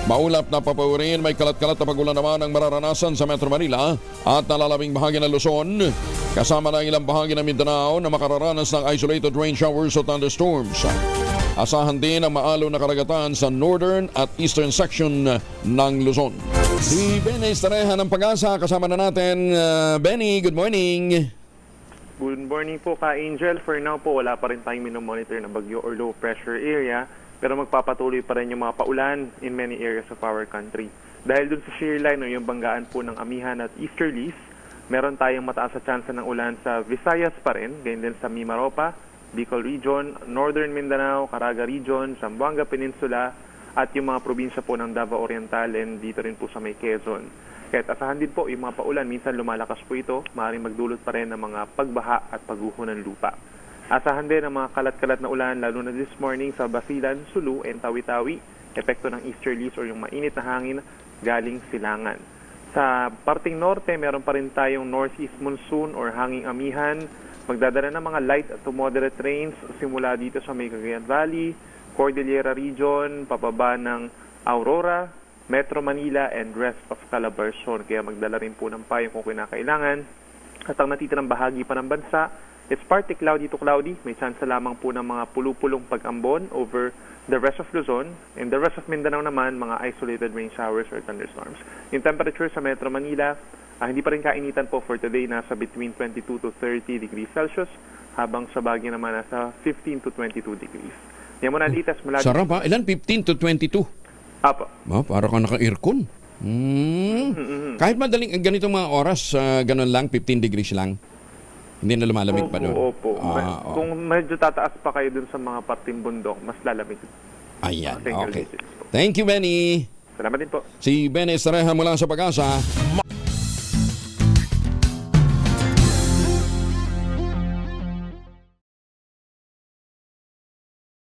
Maulap na papaurin, may kalat-kalat na pagulan naman ang mararanasan sa Metro Manila at nalalabing bahagi ng Luzon. Kasama na ilang bahagi ng Mindanao na makararanas ng isolated rain showers o thunderstorms. Asahan din ang maalon na karagatan sa northern at eastern section ng Luzon. Si Benny Estareja ng Pag-asa, kasama na natin. Benny, good morning. Good morning po ka Angel. For now po, wala pa rin tayong minomonitor na bagyo or low pressure area. Pero magpapatuloy pa rin yung mga paulan in many areas of our country. Dahil dun sa shear line o yung banggaan po ng Amihan at Easterlies, meron tayong mataas na chance ng ulan sa Visayas pa rin, ganyan din sa Mimaropa, Bicol Region, Northern Mindanao, Caraga Region, Zamboanga Peninsula, at yung mga probinsya po ng Davao Oriental and dito rin po sa may Quezon. Kahit asahan din po yung mga paulan, minsan lumalakas po ito, maaaring magdulot pa rin ng mga pagbaha at pagguho ng lupa. Asahan din ang mga kalat-kalat na ulan lalo na this morning sa Basilan, Sulu, and Tawi-Tawi, epekto ng easterlies or yung mainit na hangin galing Silangan. Sa parting norte, meron pa rin tayong northeast monsoon or hanging amihan, magdadala ng mga light to moderate rains simula dito sa may Cagayan Valley, Cordillera Region, papaba ng Aurora, Metro Manila, and rest of Calabarzon. Kaya magdala rin po ng payong kung kinakailangan. At ang natitirang bahagi pa ng bansa, it's partly cloudy to cloudy. May chance lamang po ng mga pulupulong pag-ambon over the rest of Luzon. And the rest of Mindanao naman, mga isolated rain showers or thunderstorms. Yung temperature sa Metro Manila, hindi pa rin kainitan po for today. Nasa between 22 to 30 degrees Celsius. Habang sa Baguio naman, nasa 15 to 22 degrees. Yan muna, Litas. Sarap ha? Ilan? 15 to 22? Apo. Para ka naka-aircon. Kahit madaling ganitong mga oras, ganun lang, 15 degrees lang. Hindi na lumalamig pa doon. Opo. Kung medyo tataas pa kayo dun sa mga parting bundok, mas lalamig. Ayan, okay. Thank you, Benny. Salamat din po. Si Benny Estareja mula sa Pag-asa.